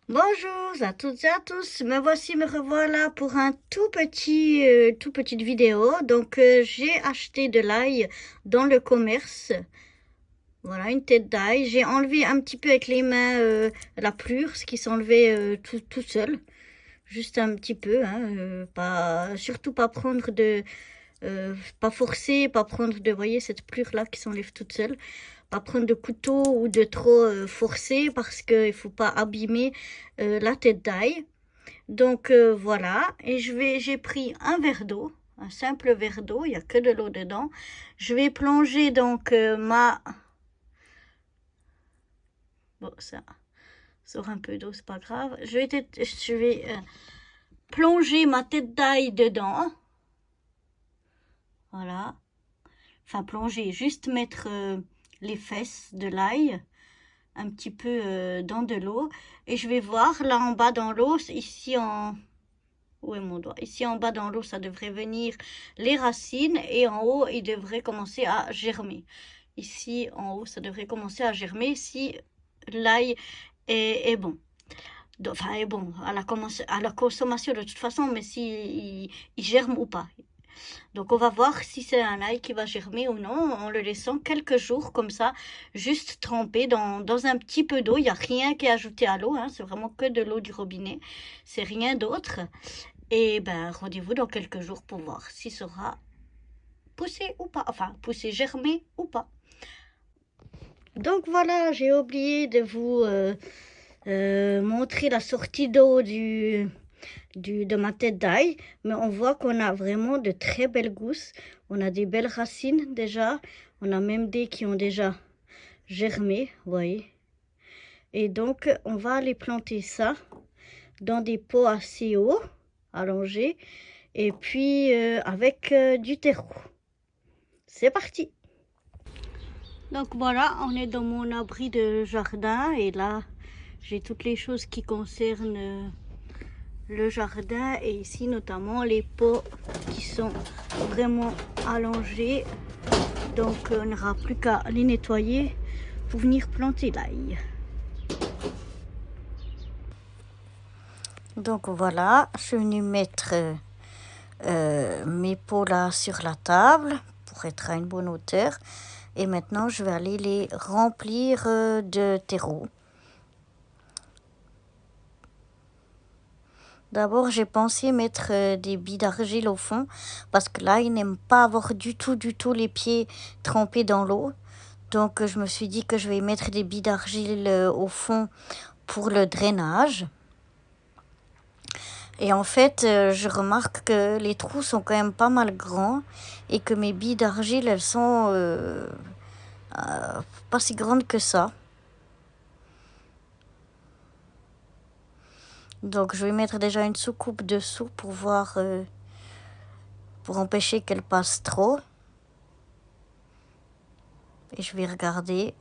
Bonjour à toutes et à tous, me revoilà pour un toute petite vidéo. J'ai acheté de l'ail dans le commerce. Voilà, une tête d'ail. J'ai enlevé un petit peu avec les mains la plure, ce qui s'enlevait tout seul. Juste un petit peu, hein, surtout pas prendre pas forcer, pas prendre de, voyez, cette plure là qui s'enlève toute seule. Pas prendre de couteau ou de trop forcer parce qu'il faut pas abîmer la tête d'ail. Voilà, et j'ai pris un verre d'eau, un simple verre d'eau, il n'y a que de l'eau dedans. Je vais plonger bon, ça sort un peu d'eau, c'est pas grave. Je vais plonger ma tête d'ail dedans. Voilà. Enfin, plonger, juste mettre les fesses de l'ail un petit peu dans de l'eau. Et je vais voir là en bas dans l'eau, où est mon doigt? Ici en bas dans l'eau, ça devrait venir les racines et en haut, il devrait commencer à germer. Ici en haut, ça devrait commencer à germer si l'ail est bon. Enfin, est bon à la consommation de toute façon, mais si il germe ou pas. Donc on va voir si c'est un ail qui va germer ou non en le laissant quelques jours comme ça, juste trempé dans un petit peu d'eau. Il n'y a rien qui est ajouté à l'eau, hein, c'est vraiment que de l'eau du robinet, c'est rien d'autre. Et ben rendez-vous dans quelques jours pour voir s'il sera poussé ou pas, enfin poussé, germé ou pas. Donc voilà, j'ai oublié de vous montrer la sortie d'eau de ma tête d'ail, mais on voit qu'on a vraiment de très belles gousses. On a des belles racines déjà, on a même des qui ont déjà germé, vous voyez. Et donc on va aller planter ça dans des pots assez hauts, allongés, et puis avec du terreau. C'est parti. Donc voilà, on est dans mon abri de jardin et là j'ai toutes les choses qui concernent le jardin et ici notamment les pots qui sont vraiment allongés, donc on n'aura plus qu'à les nettoyer pour venir planter l'ail. Donc voilà, je suis venue mettre mes pots là sur la table pour être à une bonne hauteur et maintenant je vais aller les remplir de terreau. D'abord, j'ai pensé mettre des billes d'argile au fond parce que là, il n'aime pas avoir du tout les pieds trempés dans l'eau. Donc, je me suis dit que je vais mettre des billes d'argile au fond pour le drainage. Et en fait, je remarque que les trous sont quand même pas mal grands et que mes billes d'argile, elles sont pas si grandes que ça. Donc, je vais mettre déjà une soucoupe dessous pour voir, pour empêcher qu'elle passe trop. Et je vais regarder.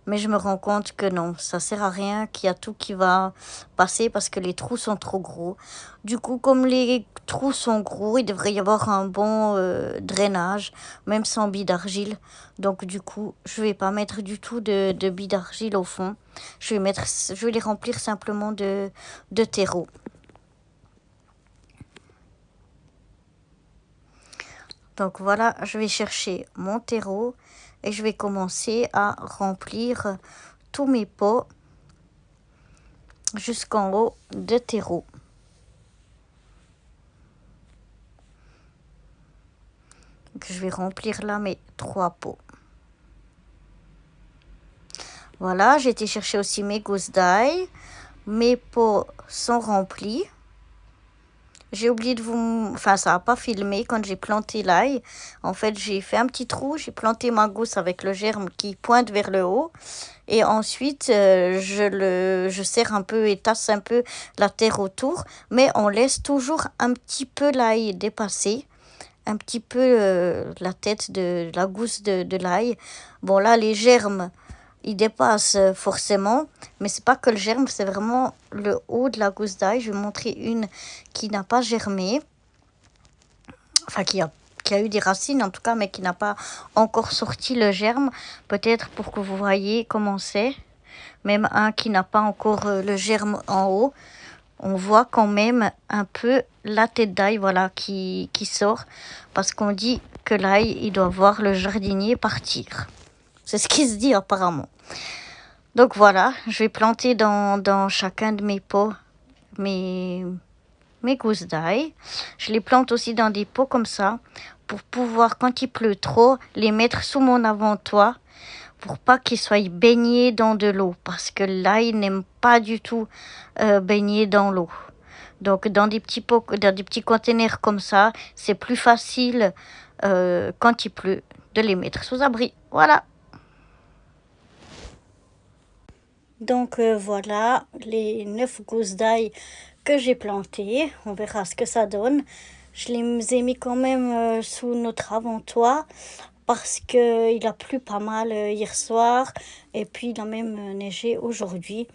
Mais je me rends compte que non, ça sert à rien, qu'il y a tout qui va passer parce que les trous sont trop gros. Du coup, comme les trous sont gros, il devrait y avoir un bon drainage, même sans billes d'argile. Donc du coup, je vais pas mettre du tout de billes d'argile au fond. Je vais les remplir simplement de terreau. Donc voilà, je vais chercher mon terreau et je vais commencer à remplir tous mes pots jusqu'en haut de terreau. Donc, je vais remplir là mes 3 pots. Voilà, j'ai été chercher aussi mes gousses d'ail. Mes pots sont remplis. J'ai oublié de vous... Enfin, ça n'a pas filmé quand j'ai planté l'ail. En fait, j'ai fait un petit trou. J'ai planté ma gousse avec le germe qui pointe vers le haut. Et ensuite, je serre un peu et tasse un peu la terre autour. Mais on laisse toujours un petit peu l'ail dépasser. Un petit peu la tête de la gousse de l'ail. Bon, là, les germes, ils dépassent forcément. Mais c'est pas que le germe, c'est vraiment le haut de la gousse d'ail. Je vais montrer une qui n'a pas germé. Enfin, qui a eu des racines en tout cas, mais qui n'a pas encore sorti le germe. Peut-être pour que vous voyez comment c'est. même un qui n'a pas encore le germe en haut. On voit quand même un peu la tête d'ail, voilà, qui sort, parce qu'on dit que l'ail, il doit voir le jardinier partir. C'est ce qui se dit apparemment. Donc voilà, je vais planter dans chacun de mes pots mes gousses d'ail. Je les plante aussi dans des pots comme ça, pour pouvoir, quand il pleut trop, les mettre sous mon avant-toit, pour pas qu'ils soient baignés dans de l'eau, parce que l'ail n'aime pas du tout baigner dans l'eau. Donc dans des petits pots, dans des petits containers comme ça, c'est plus facile quand il pleut de les mettre sous abri. Voilà. Donc voilà les 9 gousses d'ail que j'ai plantées. On verra ce que ça donne. Je les ai mis quand même sous notre avant-toit parce qu'il a plu pas mal hier soir et puis il a même neigé aujourd'hui.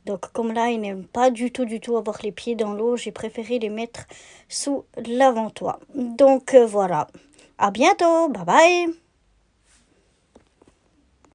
Donc comme là, il n'aime pas du tout avoir les pieds dans l'eau, j'ai préféré les mettre sous l'avant-toit. Donc voilà. À bientôt. Bye bye.